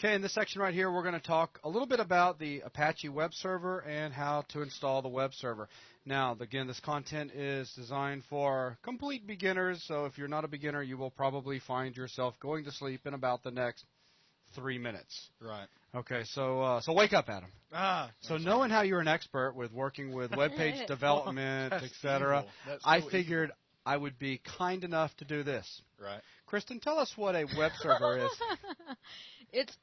Okay, in this section right here, we're going to talk a little bit about the Apache web server and how to install the web server. Now, again, this content is designed for complete beginners, so if you're not a beginner, you will probably find yourself going to sleep in about the next 3 minutes. Right. Okay, so wake up, Adam. So knowing how you're an expert with working with web page development, etc., I figured I would be kind enough to do this. Right. Kristen, tell us what a web server is. It's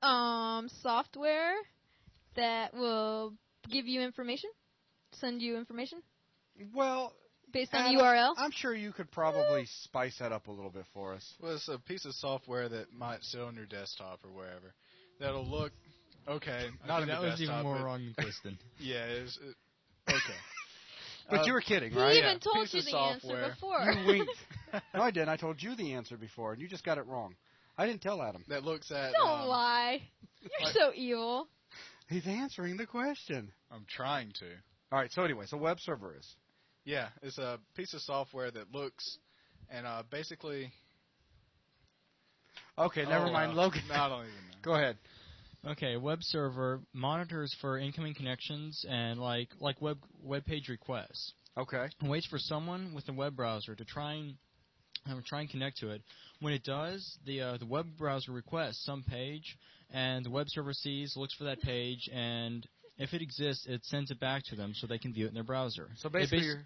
software that will give you information, send you information. Well, based on Adam, URL. I'm sure you could probably spice that up a little bit for us. Well, it's a piece of software that might sit on your desktop or wherever. That'll look okay. Not in the that was desktop, even more but wrong than Kristen. Yeah, okay. But you were kidding, right? He even told you the answer before. You winked. No, I didn't. I told you the answer before, and you just got it wrong. I didn't tell Adam. That looks at. Don't lie. You're so evil. He's answering the question. I'm trying to. All right. So anyway, so web server is. Yeah, it's a piece of software that looks and basically. Okay, never mind, Logan. No, I don't even know. Go ahead. Okay, a web server monitors for incoming connections and like web page requests. Okay. And waits for someone with a web browser to try and connect to it. When it does, the web browser requests some page, and the web server looks for that page, and if it exists, it sends it back to them so they can view it in their browser. So basically,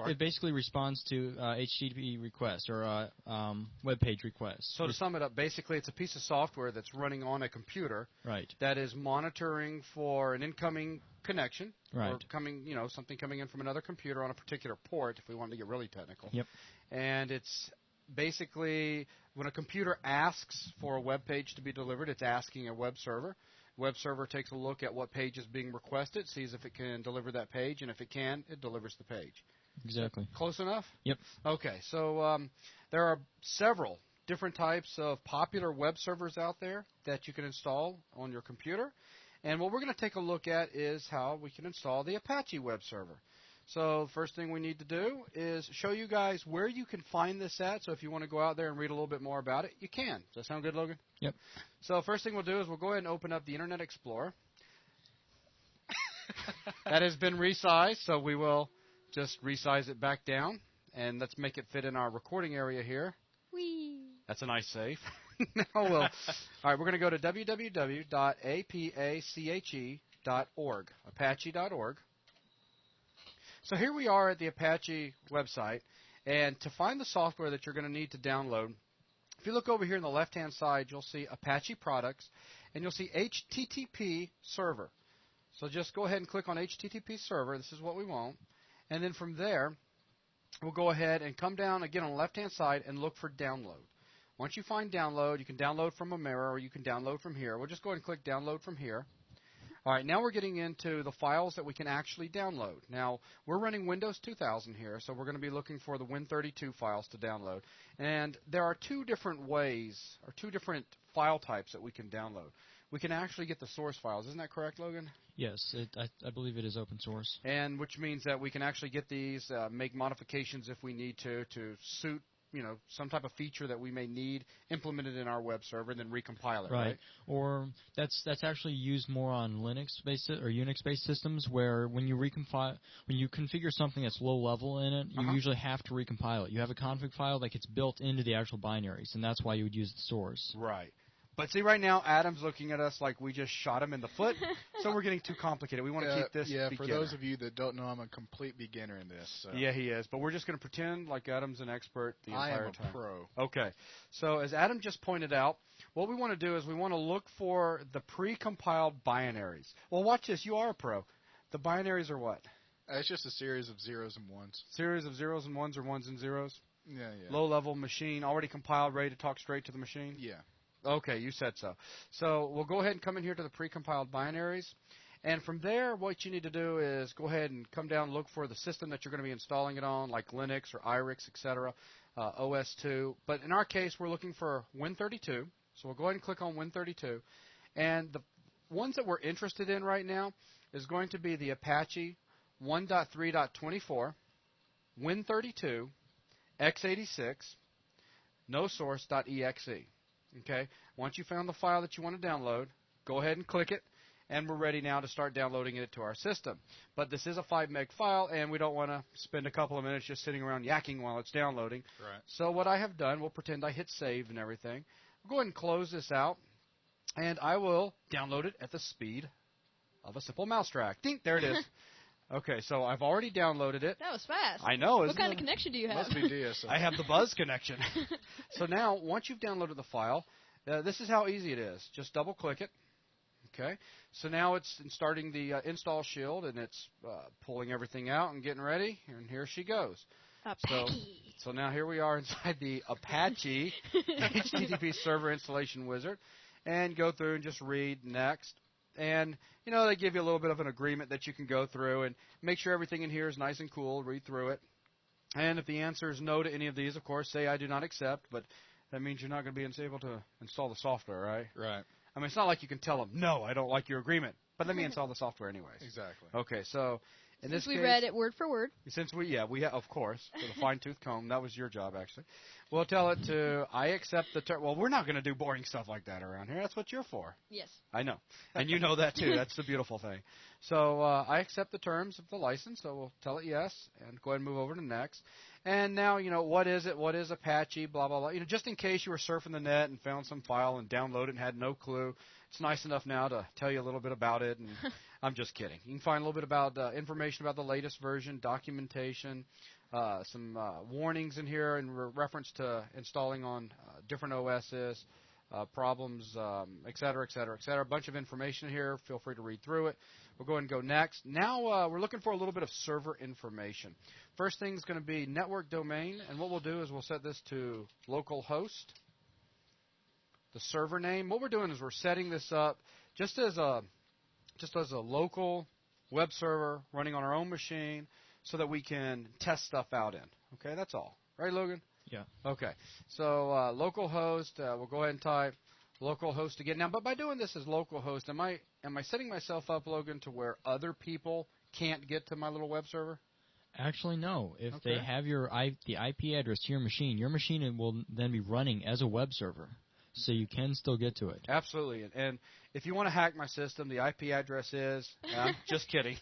it basically responds to HTTP requests or web page requests. So to sum it up, basically it's a piece of software that's running on a computer that is monitoring for an incoming connection or something coming in from another computer on a particular port, if we want to get really technical. Yep. And it's basically when a computer asks for a web page to be delivered, it's asking a web server. Web server takes a look at what page is being requested, sees if it can deliver that page, and if it can, it delivers the page. Exactly. Close enough? Yep. Okay, so there are several different types of popular web servers out there that you can install on your computer. And what we're going to take a look at is how we can install the Apache web server. So the first thing we need to do is show you guys where you can find this at. So if you want to go out there and read a little bit more about it, you can. Does that sound good, Logan? Yep. So first thing we'll do is we'll go ahead and open up the Internet Explorer. That has been resized, so we will just resize it back down. And let's make it fit in our recording area here. Whee! That's a nice save. Now all right, we're going to go to www.apache.org, apache.org. So here we are at the Apache website, and to find the software that you're going to need to download, if you look over here on the left-hand side, you'll see Apache Products, and you'll see HTTP Server. So just go ahead and click on HTTP Server. This is what we want. And then from there, we'll go ahead and come down again on the left-hand side and look for Download. Once you find Download, you can download from a mirror or you can download from here. We'll just go ahead and click Download from here. All right, now we're getting into the files that we can actually download. Now, we're running Windows 2000 here, so we're going to be looking for the Win32 files to download. And there are two different ways, or two different file types that we can download. We can actually get the source files. Isn't that correct, Logan? Yes, I believe it is open source. And which means that we can actually get these, make modifications if we need to suit some type of feature that we may need implemented in our web server and then recompile it, right? Or that's actually used more on Linux-based or Unix-based systems where when you configure something that's low level in it, you usually have to recompile it. You have a config file that gets built into the actual binaries, and that's why you would use the source. Right. But see, right now, Adam's looking at us like we just shot him in the foot, so we're getting too complicated. We want to keep this beginner. For those of you that don't know, I'm a complete beginner in this. So. Yeah, he is. But we're just going to pretend like Adam's an expert the entire time. I am a pro. Okay. So as Adam just pointed out, what we want to do is we want to look for the pre-compiled binaries. Well, watch this. You are a pro. The binaries are what? It's just a series of zeros and ones. Series of zeros and ones or ones and zeros? Yeah. Low-level machine, already compiled, ready to talk straight to the machine? Yeah. Okay, you said so. So we'll go ahead and come in here to the pre-compiled binaries. And from there, what you need to do is go ahead and come down and look for the system that you're going to be installing it on, like Linux or IRIX, etc., OS2. But in our case, we're looking for Win32. So we'll go ahead and click on Win32. And the ones that we're interested in right now is going to be the Apache 1.3.24, Win32, x86, nosource.exe. Okay. Once you found the file that you want to download, go ahead and click it, and we're ready now to start downloading it to our system. But this is a 5 meg file, and we don't want to spend a couple of minutes just sitting around yakking while it's downloading. Right. So what I have done, we'll pretend I hit save and everything. I'll go ahead and close this out, and I will download it at the speed of a simple mouse drag. Ding, there it is. Okay, so I've already downloaded it. That was fast. I know, What isn't kind it? of connection do you have? Must be DSL. I have the Buzz connection. So now, once you've downloaded the file, this is how easy it is. Just double-click it. Okay. So now it's starting the install shield, and it's pulling everything out and getting ready. And here she goes. So now here we are inside the Apache HTTP server installation wizard, and go through and just read next. And, they give you a little bit of an agreement that you can go through and make sure everything in here is nice and cool, read through it. And if the answer is no to any of these, of course, say I do not accept, but that means you're not going to be able to install the software, right? Right. I mean, it's not like you can tell them, no, I don't like your agreement, but let me install the software anyways. Exactly. Okay, so in this Since we case, read it word for word. Since we have, of course, with a fine-tooth comb. That was your job, actually. We'll tell it to, I accept the term. Well, we're not going to do boring stuff like that around here. That's what you're for. Yes. I know. And you know that, too. That's the beautiful thing. So I accept the terms of the license, so we'll tell it yes, and go ahead and move over to next. And now, what is it? What is Apache? Blah, blah, blah. Just in case you were surfing the net and found some file and downloaded it and had no clue, it's nice enough now to tell you a little bit about it. And I'm just kidding. You can find a little bit about information about the latest version, documentation, some warnings in here in reference to installing on different OSs, problems, et cetera, et cetera, et cetera. A bunch of information here. Feel free to read through it. We'll go ahead and go next. Now we're looking for a little bit of server information. First thing is going to be network domain, and what we'll do is we'll set this to localhost. The server name. What we're doing is we're setting this up just as a local web server running on our own machine so that we can test stuff out in. Okay, that's all. Right, Logan? Yeah. Okay. So localhost, we'll go ahead and type localhost again. Now, but by doing this as localhost, am I setting myself up, Logan, to where other people can't get to my little web server? Actually, no. If Okay. they have the IP address to your machine will then be running as a web server. So you can still get to it. Absolutely. And if you want to hack my system, the IP address is, I'm just kidding.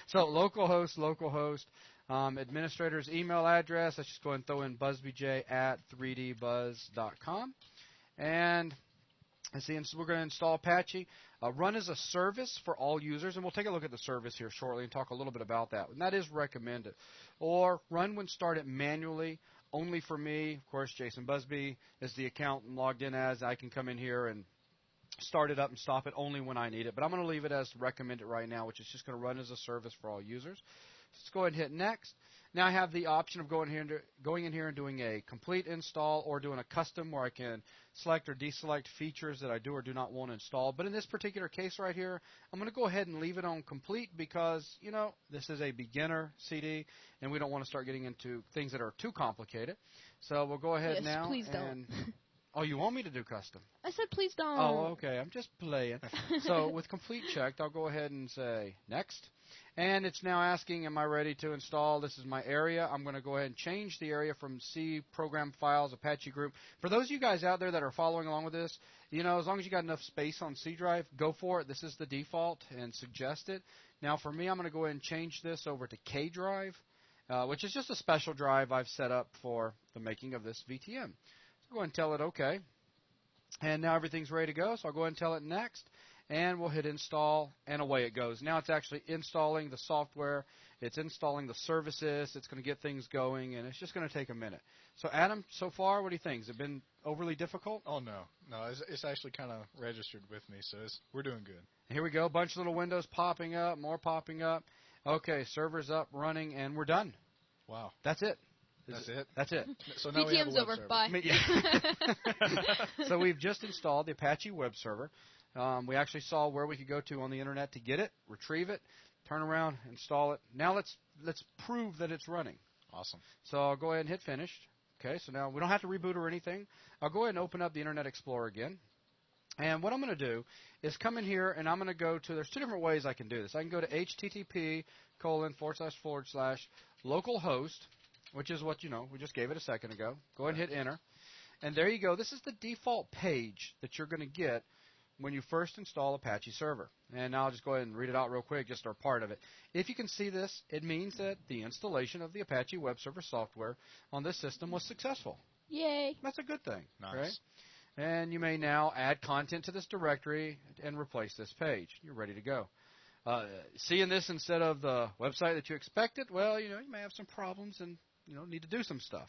So localhost, administrator's email address. Let's just go ahead and throw in buzzbj@3dbuzz.com. And let's see, we're going to install Apache. Run as a service for all users, and we'll take a look at the service here shortly and talk a little bit about that. And that is recommended. Or run when started manually. Only for me, of course, Jason Busby is the account I'm logged in as. I can come in here and start it up and stop it only when I need it. But I'm going to leave it as recommended right now, which is just going to run as a service for all users. Let's go ahead and hit next. Now I have the option of going in here and doing a complete install or doing a custom where I can select or deselect features that I do or do not want to install. But in this particular case right here, I'm going to go ahead and leave it on complete because, this is a beginner CD and we don't want to start getting into things that are too complicated. So we'll go ahead Yes, now. please don't. Oh, you want me to do custom? I said please don't. Oh, okay. I'm just playing. So with complete checked, I'll go ahead and say next. And it's now asking, am I ready to install? This is my area. I'm going to go ahead and change the area from C program files, Apache group. For those of you guys out there that are following along with this, as long as you got enough space on C drive, go for it. This is the default and suggest it. Now for me, I'm going to go ahead and change this over to K drive, which is just a special drive I've set up for the making of this VTM. So go ahead and tell it OK. And now everything's ready to go, so I'll go ahead and tell it next. And we'll hit install, and away it goes. Now it's actually installing the software. It's installing the services. It's going to get things going, and it's just going to take a minute. So, Adam, so far, what do you think? Has it been overly difficult? Oh, no. No, it's actually kind of registered with me, so we're doing good. Here we go. A bunch of little windows popping up, more popping up. Okay, server's up, running, and we're done. Wow. That's it. That's it? That's it. So now we have a VTM's web over. server. Bye. So we've just installed the Apache web server. We actually saw where we could go to on the internet to get it, retrieve it, turn around, install it. Now let's prove that it's running. Awesome. So I'll go ahead and hit finish. Okay, so now we don't have to reboot or anything. I'll go ahead and open up the Internet Explorer again. And what I'm going to do is come in here and I'm going to go to, there's two different ways I can do this. I can go to http://localhost, which is what, we just gave it a second ago. Go ahead and hit enter. And there you go. This is the default page that you're going to get when you first install Apache Server. And now I'll just go ahead and read it out real quick, just our part of it. If you can see this, it means that the installation of the Apache web server software on this system was successful. Yay. That's a good thing, Nice. right? And you may now add content to this directory and replace this page. You're ready to go. Seeing this instead of the website that you expected, well, you may have some problems and, need to do some stuff.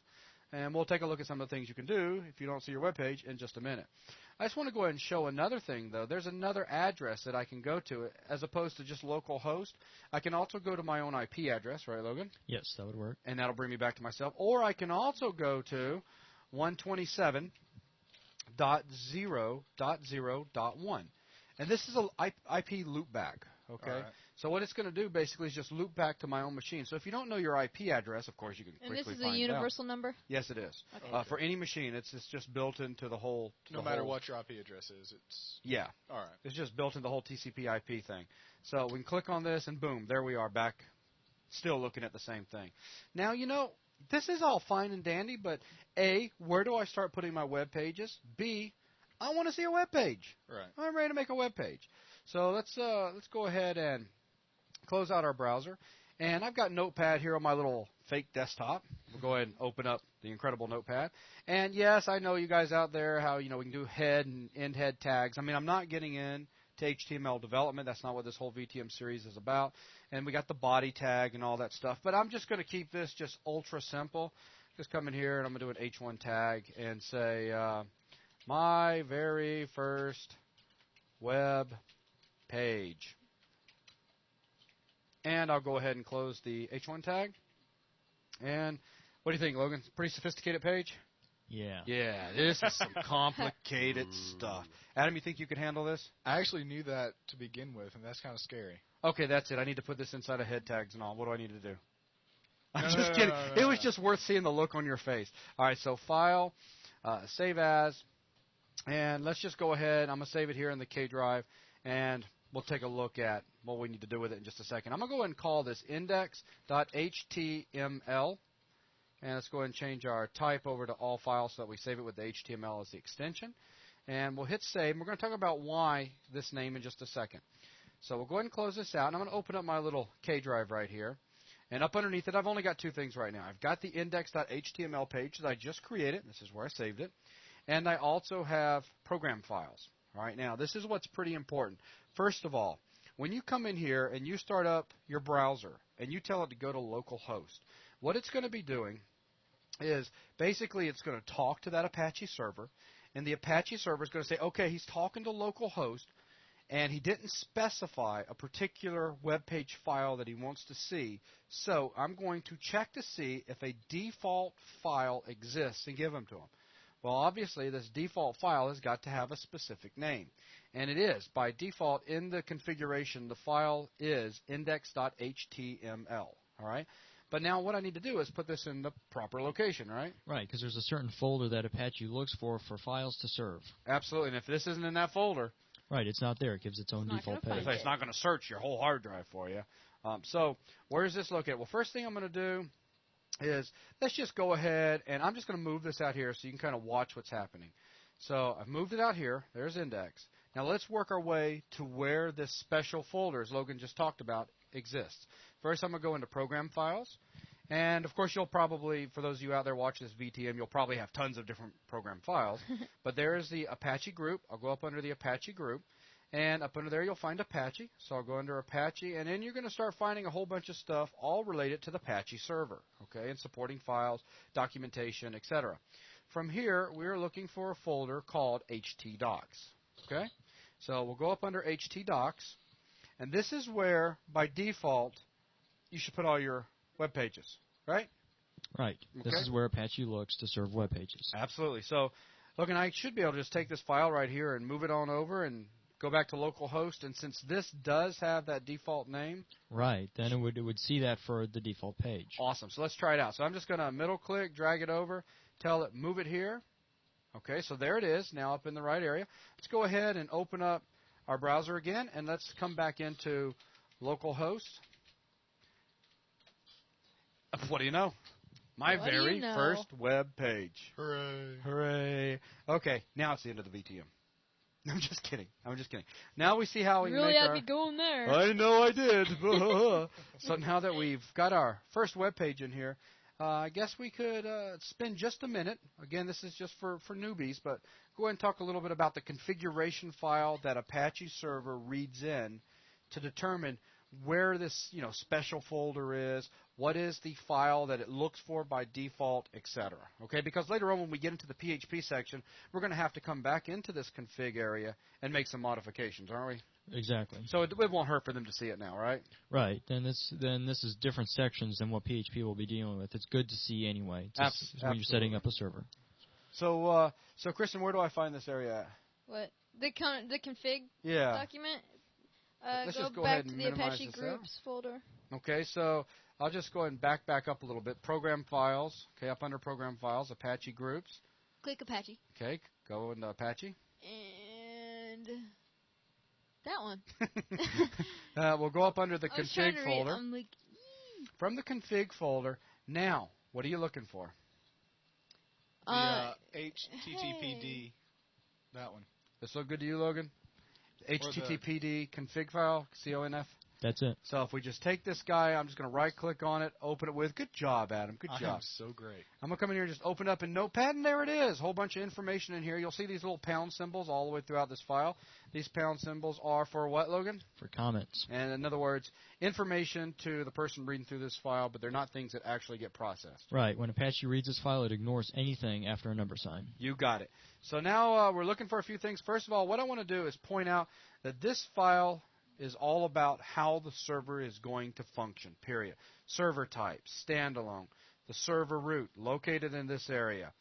And we'll take a look at some of the things you can do if you don't see your web page in just a minute. I just want to go ahead and show another thing, though. There's another address that I can go to as opposed to just localhost. I can also go to my own IP address, right, Logan? Yes, that would work. And that'll bring me back to myself. Or I can also go to 127.0.0.1. And this is an IP loopback, okay? Right. So what it's going to do basically is just loop back to my own machine. So if you don't know your IP address, of course, you can quickly And this is find a it universal number? Yes, it is. Okay. For any machine, it's just built into the whole. No matter what your IP address is, it's... Yeah. All right. It's just built into the whole TCP IP thing. So we can click on this, and boom, there we are back, still looking at the same thing. Now, this is all fine and dandy, but A, where do I start putting my web pages? B, I want to see a web page. Right. I'm ready to make a web page. So let's go ahead and close out our browser. And I've got Notepad here on my little fake desktop. We'll go ahead and open up the incredible Notepad. And yes, I know you guys out there how we can do head and end head tags. I mean, I'm not getting in to HTML development. That's not what this whole VTM series is about. And we got the body tag and all that stuff. But I'm just going to keep this just ultra simple. Just come in here and I'm going to do an H1 tag and say my very first web page. And I'll go ahead and close the H1 tag. And what do you think, Logan? Pretty sophisticated page? Yeah. Yeah, this is some complicated stuff. Adam, you think you could handle this? I actually knew that to begin with, and that's kind of scary. Okay, that's it. I need to put this inside of head tags and all. What do I need to do? I'm No, just no, kidding. no, It was just worth seeing the look on your face. All right, so File, Save As, and let's just go ahead. I'm going to save it here in the K drive, and we'll take a look at what we need to do with it in just a second. I'm going to go ahead and call this index.html. And let's go ahead and change our type over to all files so that we save it with the HTML as the extension. And we'll hit save. And we're going to talk about why this name in just a second. So we'll go ahead and close this out. And I'm going to open up my little K drive right here. And up underneath it, I've only got two things right now. I've got the index.html page that I just created. This is where I saved it. And I also have program files. All right, now this is what's pretty important. First of all, when you come in here and you start up your browser and you tell it to go to localhost, what it's going to be doing is basically it's going to talk to that Apache server, and the Apache server is going to say, okay, he's talking to localhost, and he didn't specify a particular web page file that he wants to see, so I'm going to check to see if a default file exists and give them to him. Well, obviously, this default file has got to have a specific name, and it is. By default, in the configuration, the file is index.html, all right? But now what I need to do is put this in the proper location, right? Right, because there's a certain folder that Apache looks for files to serve. Absolutely, and if this isn't in that folder, right, it's not there. It gives its own It's not default gonna page. find it's not going to search your whole hard drive for you. So where is this located? Well, first thing I'm going to do is let's just go ahead, and I'm just going to move this out here so you can kind of watch what's happening. So I've moved it out here. There's index. Now let's work our way to where this special folder, as Logan just talked about, exists. First, I'm going to go into Program Files. And, of course, you'll probably, for those of you out there watching this VTM, you'll probably have tons of different program files. But there is the Apache group. I'll go up under the Apache group. And up under there, you'll find Apache. So I'll go under Apache. And then you're going to start finding a whole bunch of stuff all related to the Apache server, okay, and supporting files, documentation, etc. From here, we're looking for a folder called htdocs, okay? So we'll go up under htdocs. And this is where, by default, you should put all your web pages, right? Right. This Okay. is where Apache looks to serve web pages. Absolutely. So, look, and I should be able to just take this file right here and move it on over and go back to localhost. And since this does have that default name, Right. Then it would see that for the default page. awesome. So let's try it out. So I'm just going to middle click, drag it over, tell it move it here. Okay, so there it is, now up in the right area. Let's go ahead and open up our browser again, and let's come back into localhost. What do you know? My What do you very know? first web page. Hooray. Hooray. Okay, now it's the end of the VTM. I'm just kidding. I'm just kidding. Now we see how we You really make had our... me going there. I know I did. So now that we've got our first web page in here, I guess we could spend just a minute. Again, this is just for newbies, but go ahead and talk a little bit about the configuration file that Apache server reads in to determine where this special folder is, what is the file that it looks for by default, etc. Okay, because later on when we get into the PHP section, we're going to have to come back into this config area and make some modifications, aren't we? Exactly. So it won't hurt for them to see it now, right? Right. Then this is different sections than what PHP will be dealing with. It's good to see anyway, when you're setting up a server. So, Kristen, where do I find this area at? What? The config Yeah. document? Let's go just go back ahead to and the minimize Apache this groups folder. Okay, so I'll just go ahead and back up a little bit. Program files. Okay, up under program files, Apache groups. Click Apache. Okay, go into Apache. And that one. We'll go up under the I was trying config to folder. read. I'm like, From the config folder, now, what are you looking for? The HTTPD, that one. This look good to you, Logan? HTTPD config file, CONF. That's it. So if we just take this guy, I'm just going to right-click on it, open it with. Good job, Adam. Good job. I'm so great. I'm going to come in here and just open up in Notepad, and there it is. A whole bunch of information in here. You'll see these little pound symbols all the way throughout this file. These pound symbols are for what, Logan? For comments. And in other words, information to the person reading through this file, but they're not things that actually get processed. Right. When Apache reads this file, it ignores anything after a number sign. You got it. So now we're looking for a few things. First of all, what I want to do is point out that this file is all about how the server is going to function, period. Server type, standalone, the server root located in this area.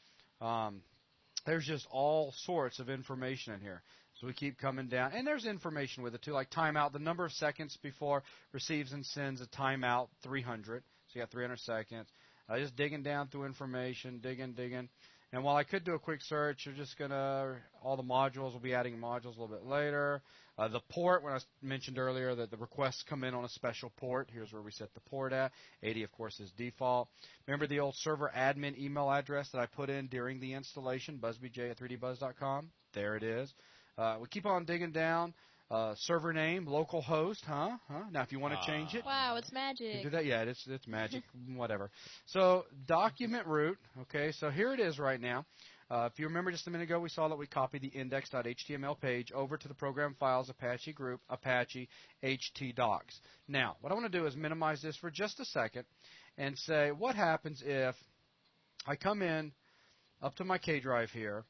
There's just all sorts of information in here. So we keep coming down. And there's information with it, too, like timeout, the number of seconds before receives and sends a timeout, 300. So you got 300 seconds. Just digging down through information, digging. And while I could do a quick search, you're just going to, all the modules, we'll be adding modules a little bit later. The port, when I mentioned earlier that the requests come in on a special port, here's where we set the port at. 80, of course, is default. Remember the old server admin email address that I put in during the installation, busbyj@3dbuzz.com? There it is. We keep on digging down. Server name, local host, huh? Now, if you want to change it. wow, it's magic. You do that? Yeah, it's magic, whatever. So, document root, okay, so here it is right now. If you remember just a minute ago, we saw that we copied the index.html page over to the program files Apache group, Apache htdocs. Now, what I want to do is minimize this for just a second and say, what happens if I come in up to my K drive here,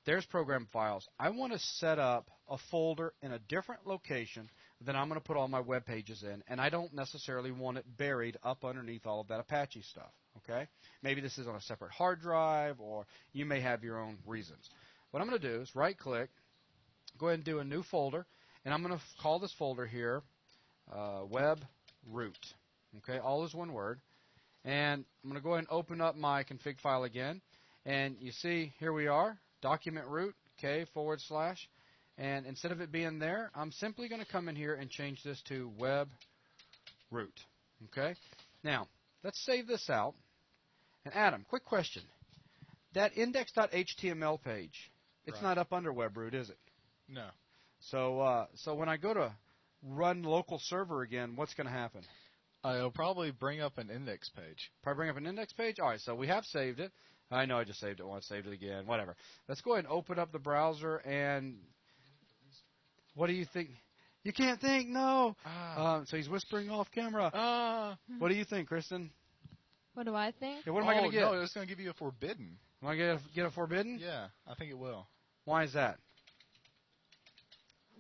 there's program files. I want to set up a folder in a different location than I'm going to put all my web pages in, and I don't necessarily want it buried up underneath all of that Apache stuff, okay? Maybe this is on a separate hard drive, or you may have your own reasons. What I'm going to do is right-click, go ahead and do a new folder, and I'm going to call this folder here web root, okay? All is one word. And I'm going to go ahead and open up my config file again, and you see here we are, document root, okay, /. And instead of it being there, I'm simply going to come in here and change this to web root. Okay? Now, let's save this out. And Adam, quick question. That index.html page, it's not up under web root, is it? No. So when I go to run local server again, what's going to happen? It'll probably bring up an index page. Probably bring up an index page? All right, so we have saved it. I know I just saved it once, saved it again, whatever. Let's go ahead and open up the browser, and what do you think? You can't think? No. So he's whispering off camera. What do you think, Kristen? What do I think? Yeah, what am I going to get? No, it's going to give you a forbidden. Am I going to get a forbidden? Yeah, I think it will. Why is that?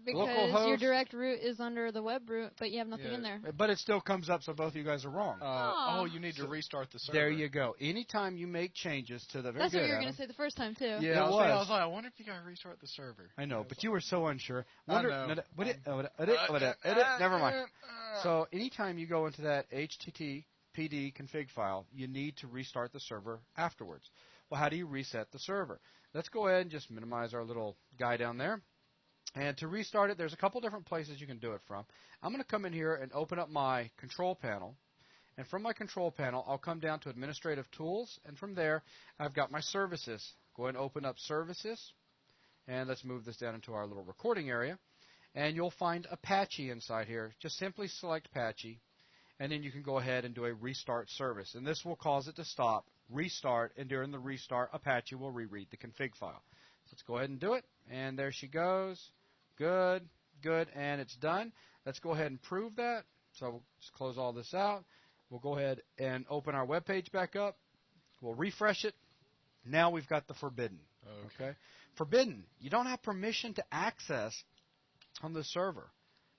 Because your direct root is under the web root, but you have nothing in there. But it still comes up, so both of you guys are wrong. You need to restart the server. There you go. Anytime you make changes to the... That's what you were going to say the first time, too. Yeah, I was like, I wonder if you got to restart the server. I know, but you were so unsure. I know. Never mind. So anytime you go into that HTTPD config file, you need to restart the server afterwards. Well, how do you reset the server? Let's go ahead and just minimize our little guy down there. And to restart it, there's a couple different places you can do it from. I'm going to come in here and open up my control panel. And from my control panel, I'll come down to Administrative Tools. And from there, I've got my services. Go ahead and open up Services. And let's move this down into our little recording area. And you'll find Apache inside here. Just simply select Apache, and then you can go ahead and do a restart service. And this will cause it to stop, restart, and during the restart, Apache will reread the config file. So let's go ahead and do it. And there she goes. Good, good, and it's done. Let's go ahead and prove that. So we'll just close all this out. We'll go ahead and open our web page back up. We'll refresh it. Now we've got the forbidden. Okay. Forbidden. You don't have permission to access on the server.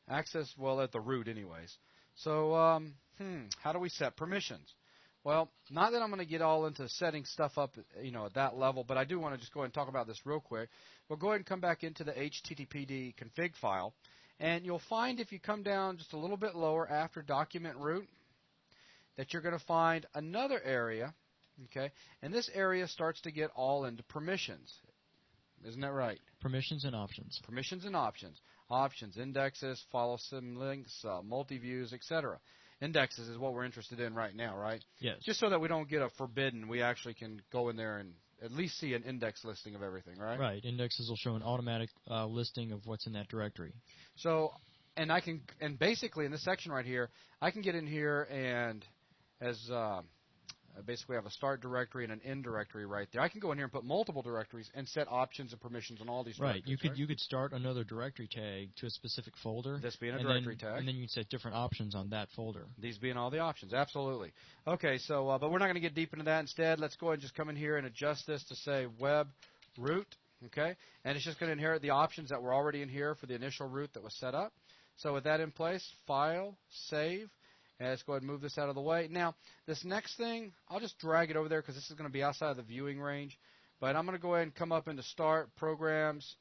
Access, well, at the root anyways. So how do we set permissions? Well, not that I'm going to get all into setting stuff up, at that level, but I do want to just go ahead and talk about this real quick. We'll go ahead and come back into the HTTPD config file, and you'll find if you come down just a little bit lower after document root that you're going to find another area, okay? And this area starts to get all into permissions. Isn't that right? Permissions and options. Permissions and options. Options, indexes, follow some links, multi-views, etc. Indexes is what we're interested in right now, right? Yes. Just so that we don't get a forbidden, we actually can go in there and at least see an index listing of everything, right? Right. Indexes will show an automatic listing of what's in that directory. So, and basically in this section right here, I can get in here and as basically have a start directory and an end directory right there. I can go in here and put multiple directories and set options and permissions on all these right. directories. You could start another directory tag to a specific folder. This being a directory tag. And then you can set different options on that folder. These being all the options, absolutely. Okay, so but we're not going to get deep into that. Instead, let's go ahead and just come in here and adjust this to say web root, okay? And it's just going to inherit the options that were already in here for the initial root that was set up. So with that in place, file, save. And let's go ahead and move this out of the way. Now, this next thing, I'll just drag it over there because this is going to be outside of the viewing range. But I'm going to go ahead and come up into Start, Programs,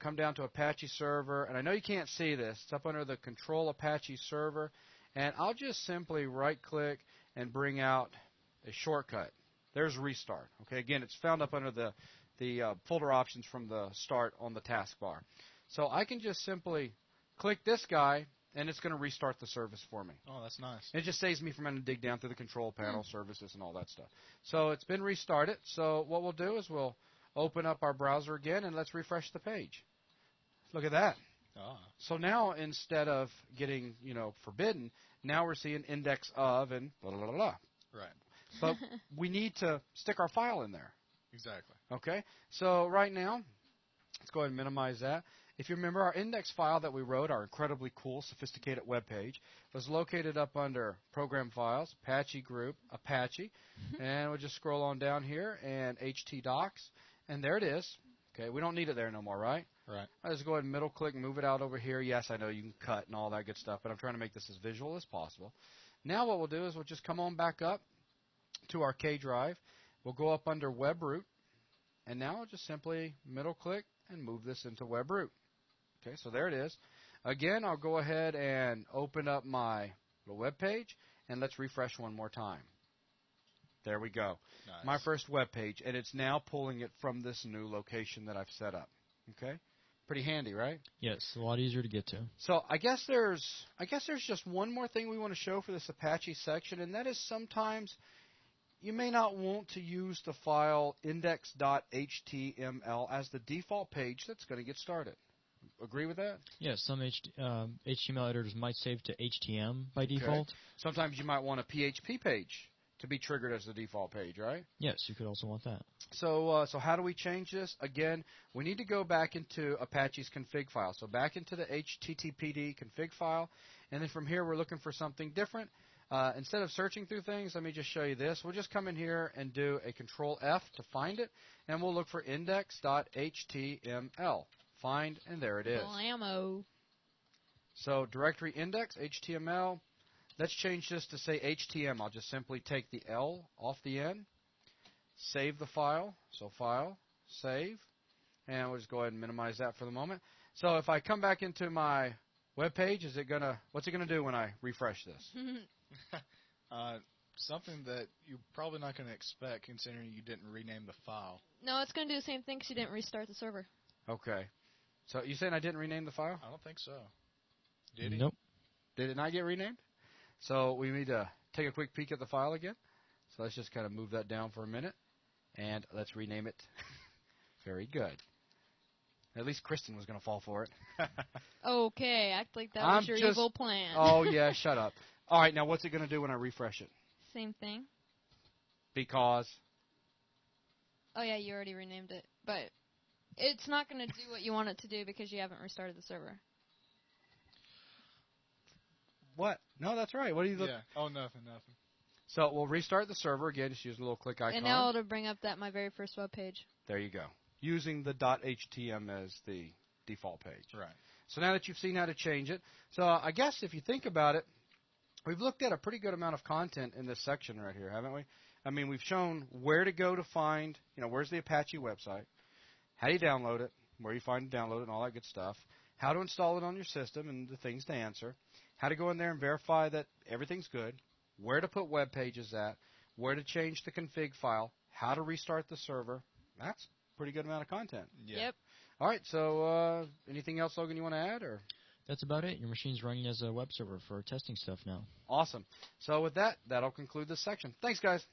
come down to Apache Server. And I know you can't see this. It's up under the Control Apache Server. And I'll just simply right-click and bring out a shortcut. There's Restart. Okay, again, it's found up under the folder options from the Start on the taskbar. So I can just simply click this guy, and it's going to restart the service for me. Oh, that's nice. It just saves me from having to dig down through the control panel, services, and all that stuff. So it's been restarted. So what we'll do is we'll open up our browser again, and let's refresh the page. Look at that. Ah. So now instead of getting, forbidden, now we're seeing index of and blah, blah, blah, blah. Right. But we need to stick our file in there. Exactly. Okay? So right now, let's go ahead and minimize that. If you remember, our index file that we wrote, our incredibly cool, sophisticated web page, was located up under Program Files, Apache Group, Apache, and we'll just scroll on down here, and htdocs, and there it is. Okay, we don't need it there no more, right? Right. I'll just go ahead and middle-click and move it out over here. Yes, I know you can cut and all that good stuff, but I'm trying to make this as visual as possible. Now what we'll do is we'll just come on back up to our K drive. We'll go up under Web Root, and now I'll just simply middle-click and move this into Web Root. Okay, so there it is. Again, I'll go ahead and open up my little web page, and let's refresh one more time. There we go. Nice. My first web page, and it's now pulling it from this new location that I've set up. Okay, pretty handy, right? Yes, a lot easier to get to. So I guess there's just one more thing we want to show for this Apache section, and that is sometimes you may not want to use the file index.html as the default page that's going to get started. Agree with that? Yes, some HTML editors might save to HTML by default. Sometimes you might want a PHP page to be triggered as the default page, right? Yes, you could also want that. So how do we change this? Again, we need to go back into Apache's config file. So back into the HTTPD config file, and then from here we're looking for something different. Instead of searching through things, let me just show you this. We'll just come in here and do a Control F to find it, and we'll look for index.html. Find, and there it is. Blammo. So directory index, HTML. Let's change this to say HTML. I'll just simply take the L off the N, save the file. So file, save, and we'll just go ahead and minimize that for the moment. So if I come back into my web page, what's it gonna do when I refresh this? Something that you're probably not going to expect, considering you didn't rename the file. No, it's going to do the same thing because you didn't restart the server. Okay. So you saying I didn't rename the file? I don't think so. Did he? Nope. Did it not get renamed? So we need to take a quick peek at the file again. So let's just kind of move that down for a minute, and let's rename it. Very good. At least Kristen was going to fall for it. Okay, act like that I'm was your just- evil plan. Oh, yeah, shut up. All right, now what's it going to do when I refresh it? Same thing. Because... Oh yeah, you already renamed it, but it's not going to do what you want it to do because you haven't restarted the server. What? No, that's right. What do you look... Yeah. Oh, nothing. So we'll restart the server again. Just use the little click icon. And now it'll bring up that my very first web page. There you go. Using the .htm as the default page. Right. So now that you've seen how to change it, so I guess if you think about it, we've looked at a pretty good amount of content in this section right here, haven't we? I mean, we've shown where to go to find, where's the Apache website, how do you download it, where you find and download it, and all that good stuff, how to install it on your system and the things to answer, how to go in there and verify that everything's good, where to put web pages at, where to change the config file, how to restart the server. That's a pretty good amount of content. Yeah. Yep. All right, so anything else, Logan, you want to add? Or That's about it. Your machine's running as a web server for testing stuff now. Awesome. So with that, that'll conclude this section. Thanks, guys.